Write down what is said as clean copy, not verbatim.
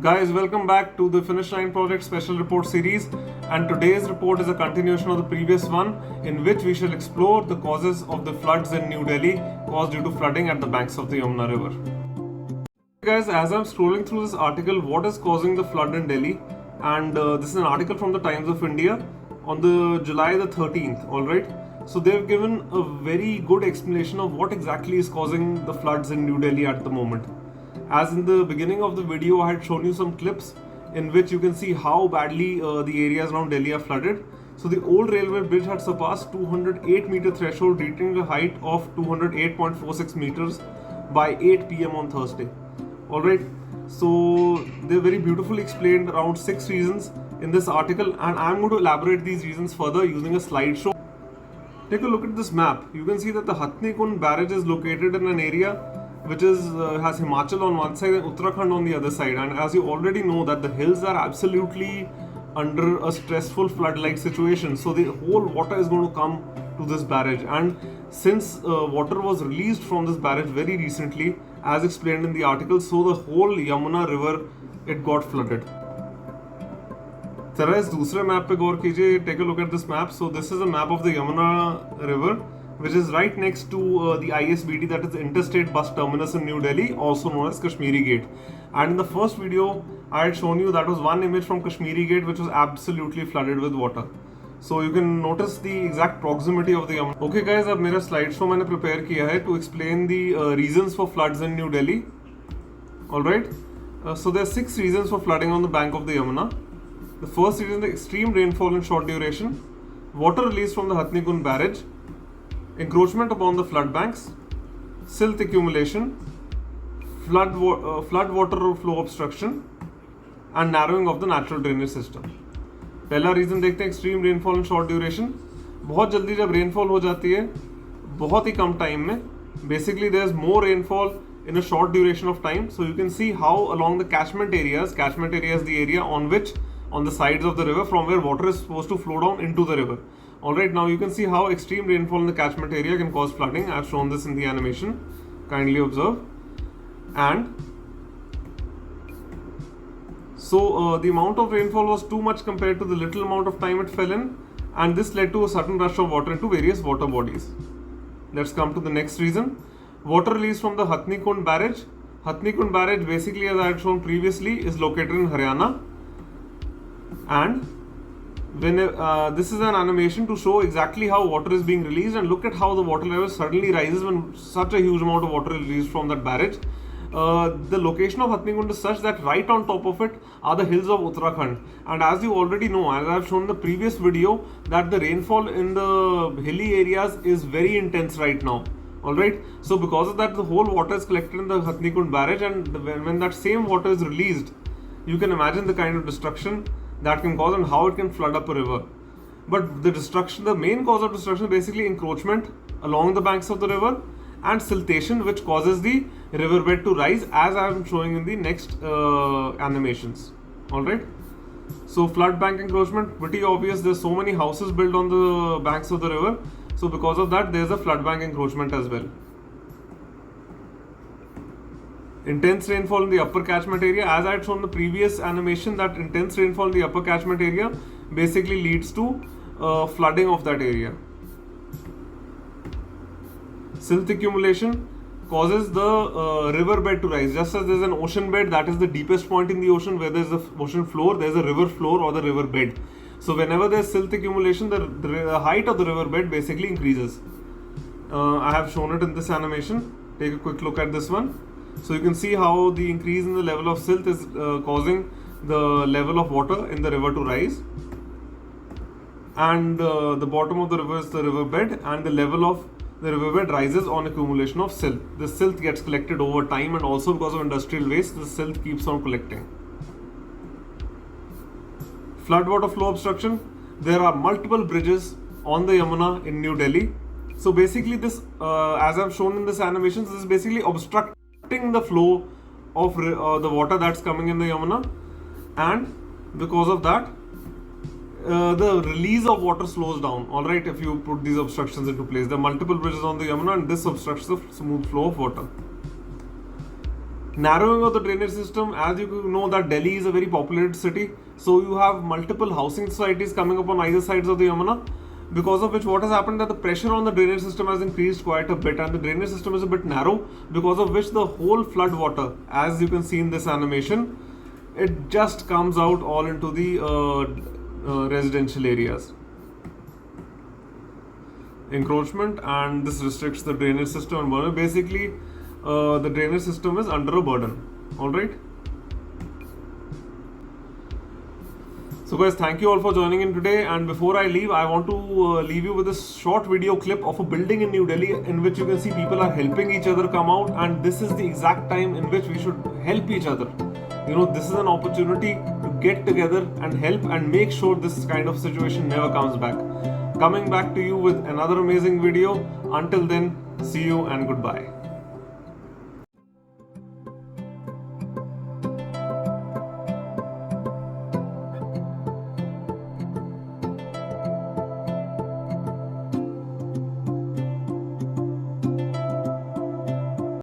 Guys, welcome back to the Finish Line Project Special Report Series, and today's report is a continuation of the previous one, in which we shall explore the causes of the floods in New Delhi caused due to flooding at the banks of the Yamuna River. Guys, as I'm scrolling through this article, what is causing the flood in Delhi? And this is an article from the Times of India on the July the 13th, alright? So they've given a very good explanation of what exactly is causing the floods in New Delhi at the moment. As in the beginning of the video, I had shown you some clips in which you can see how badly the areas around Delhi are flooded. So the old railway bridge had surpassed 208 meter threshold, reaching a height of 208.46 meters by 8 p.m. on Thursday. Alright, so they're very beautifully explained around 6 reasons in this article, and I'm going to elaborate these reasons further using a slideshow. Take a look at this map. You can see that the Hathni Kund barrage is located in an area which is has Himachal on one side and Uttarakhand on the other side, and as you already know that the hills are absolutely under a stressful flood-like situation, so the whole water is going to come to this barrage. And since water was released from this barrage very recently, as explained in the article, so the whole Yamuna River, it got flooded. जरा इस दूसरे map पे गौर कीजिए. Take a look at this map. So this is a map of the Yamuna River, which is right next to the ISBT, that is Interstate Bus Terminus in New Delhi, also known as Kashmiri Gate. And in the first video, I had shown you that was one image from Kashmiri Gate, which was absolutely flooded with water. So you can notice the exact proximity of the Yamuna. Okay guys, अब मेरा slideshow मैंने prepare किया है to explain the reasons for floods in New Delhi. Alright, so there are 6 reasons for flooding on the bank of the Yamuna. The first reason is the extreme rainfall in short duration, water released from the Hathni Kund barrage, encroachment upon the flood banks, silt accumulation, flood water flow obstruction, and narrowing of the natural drainage system. पहला reason देखते हैं, extreme rainfall in short duration. बहुत जल्दी जब rainfall हो जाती है बहुत ही कम टाइम में, basically there is more rainfall in a short duration of time. So you can see how along the catchment area is the area on the sides of the river from where water is supposed to flow down into the river. Alright, now you can see how extreme rainfall in the catchment area can cause flooding. I have shown this in the animation, kindly observe. And so the amount of rainfall was too much compared to the little amount of time it fell in, and this led to a sudden rush of water into various water bodies. Let's come to the next reason. Water released from the Hathni Kund barrage. Hathni Kund barrage, basically, as I had shown previously, is located in Haryana. And when this is an animation to show exactly how water is being released, and look at how the water level suddenly rises when such a huge amount of water is released from that barrage. The location of Hathni Kund is such that right on top of it are the hills of Uttarakhand, and as you already know, as I have shown in the previous video, that the rainfall in the hilly areas is very intense right now. Alright, so because of that, the whole water is collected in the Hathni Kund barrage, and when that same water is released, you can imagine the kind of destruction that can cause and how it can flood up a river. But the main cause of destruction is basically encroachment along the banks of the river and siltation, which causes the riverbed to rise, as I am showing in the next animations. Alright, so flood bank encroachment, pretty obvious. There's so many houses built on the banks of the river, so because of that there's a flood bank encroachment as well. Intense rainfall in the upper catchment area, as I had shown in the previous animation, that intense rainfall in the upper catchment area basically leads to flooding of that area. Silt accumulation causes the riverbed to rise. Just as there's an ocean bed, that is the deepest point in the ocean, where there's the ocean floor, there's a river floor or the river bed. So whenever there's silt accumulation, the height of the riverbed basically increases. I have shown it in this animation. Take a quick look at this one. So you can see how the increase in the level of silt is causing the level of water in the river to rise. And the bottom of the river is the riverbed, and the level of the riverbed rises on accumulation of silt. The silt gets collected over time, and also because of industrial waste, the silt keeps on collecting. Floodwater flow obstruction. There are multiple bridges on the Yamuna in New Delhi. So basically this, as I've shown in this animation, this is basically obstructing the flow of the water that's coming in the Yamuna, and because of that the release of water slows down. Alright, if you put these obstructions into place. There are multiple bridges on the Yamuna, and this obstructs the smooth flow of water. Narrowing of the drainage system, as you know that Delhi is a very populated city, so you have multiple housing societies coming up on either sides of the Yamuna, because of which what has happened that the pressure on the drainage system has increased quite a bit, and the drainage system is a bit narrow, because of which the whole flood water, as you can see in this animation, it just comes out all into the residential areas. Encroachment, and this restricts the drainage system and basically the drainage system is under a burden. Alright, so guys, thank you all for joining in today, and before I leave, I want to leave you with a short video clip of a building in New Delhi in which you can see people are helping each other come out, and this is the exact time in which we should help each other. This is an opportunity to get together and help and make sure this kind of situation never comes back. Coming back to you with another amazing video. Until then, see you and goodbye.